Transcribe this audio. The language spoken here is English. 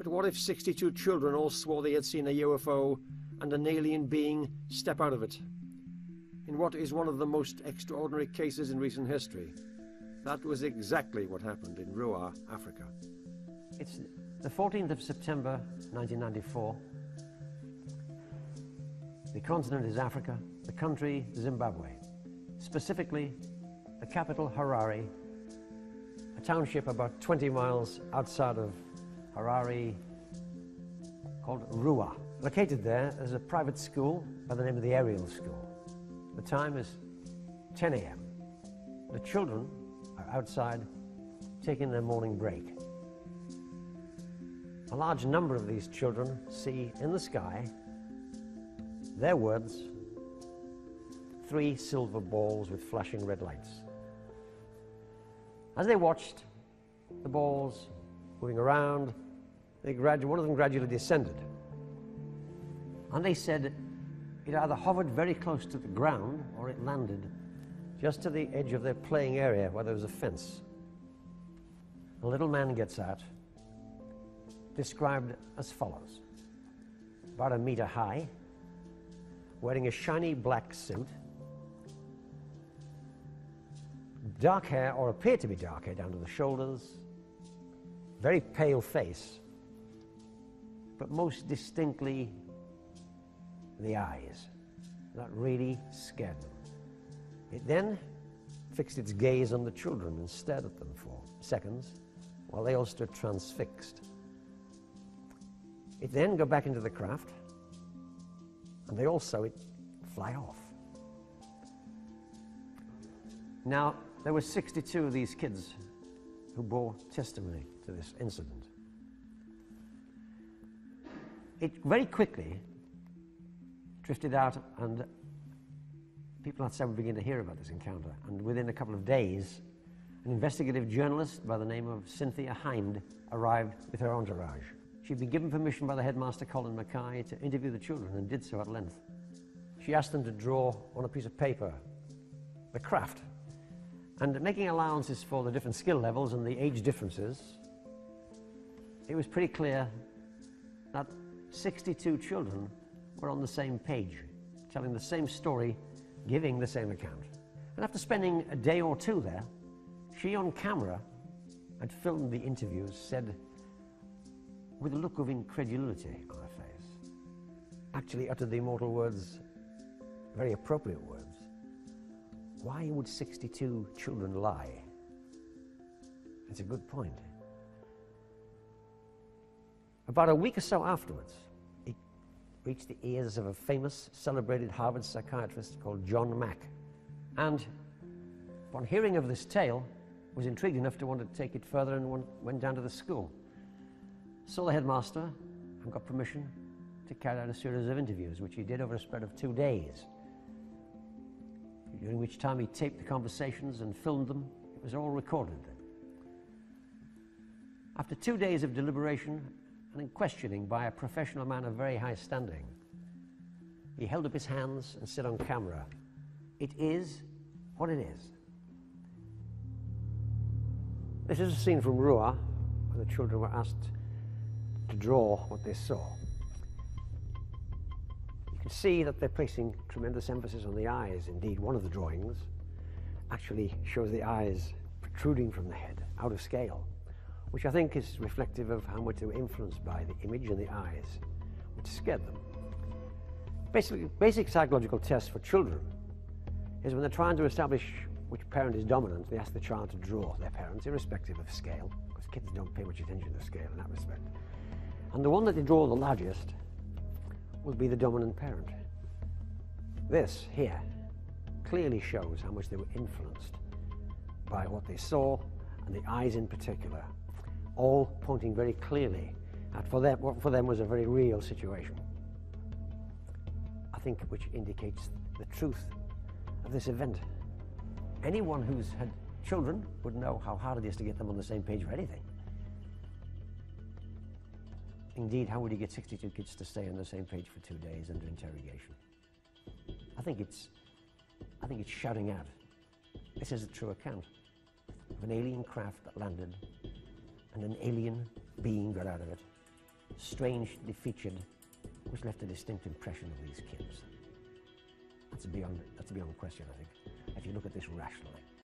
But what if 62 children all swore they had seen a UFO and an alien being step out of it? In what is one of the most extraordinary cases in recent history, that was exactly what happened in Ruwa, Africa. It's the 14th of September, 1994. The continent is Africa, the country Zimbábue. Specifically, the capital Harare, a township about 20 miles outside of Harare called Ruwa. Located there is a private school by the name of the Aerial School. The time is 10 a.m. The children are outside taking their morning break. A large number of these children see in the sky their words, 3 silver balls with flashing red lights. As they watched the balls moving around, one of them gradually descended. And they said it either hovered very close to the ground or it landed just to the edge of their playing area where there was a fence. A little man gets out, described as follows: about 1 meter high, wearing a shiny black suit, dark hair, or appeared to be dark hair down to the shoulders, very pale face, but most distinctly the eyes. That really scared them. It then fixed its gaze on the children and stared at them for seconds while they all stood transfixed. It then got back into the craft and they all saw it fly off. Now, there were 62 of these kids who bore testimony to this incident. It very quickly drifted out and people outside would begin to hear about this encounter. And within a couple of days, an investigative journalist by the name of Cynthia Hind arrived with her entourage. She'd been given permission by the headmaster, Colin Mackay, to interview the children and did so at length. She asked them to draw on a piece of paper the craft. And making allowances for the different skill levels and the age differences, it was pretty clear that 62 children were on the same page, telling the same story, giving the same account. And after spending a day or two there, she on camera had filmed the interviews, said with a look of incredulity on her face, actually uttered the immortal words, very appropriate words: "Why would 62 children lie?" It's a good point. About a week or so afterwards, it reached the ears of a famous, celebrated Harvard psychiatrist called John Mack. And upon hearing of this tale, was intrigued enough to want to take it further and went down to the school. Saw the headmaster and got permission to carry out a series of interviews, which he did over a spread of 2 days, during which time he taped the conversations and filmed them. It was all recorded. After 2 days of deliberation and questioning by a professional man of very high standing, he held up his hands and said on camera, "It is what it is." This is a scene from Ruwa, where the children were asked to draw what they saw. You can see that they're placing tremendous emphasis on the eyes. Indeed, one of the drawings actually shows the eyes protruding from the head, out of scale, which I think is reflective of how much they were influenced by the image in the eyes, which scared them. Basic psychological tests for children is when they're trying to establish which parent is dominant, they ask the child to draw their parents, irrespective of scale, because kids don't pay much attention to scale in that respect. And the one that they draw the largest will be the dominant parent. This here clearly shows how much they were influenced by what they saw, and the eyes in particular, all pointing very clearly at what for them was a very real situation. I think which indicates the truth of this event. Anyone who's had children would know how hard it is to get them on the same page for anything. Indeed, how would you get 62 kids to stay on the same page for 2 days under interrogation? I think it's shouting out, this is a true account of an alien craft that landed and an alien being got out of it strangely featured, which left a distinct impression of these kids. That's beyond question, I think, if you look at this rationally.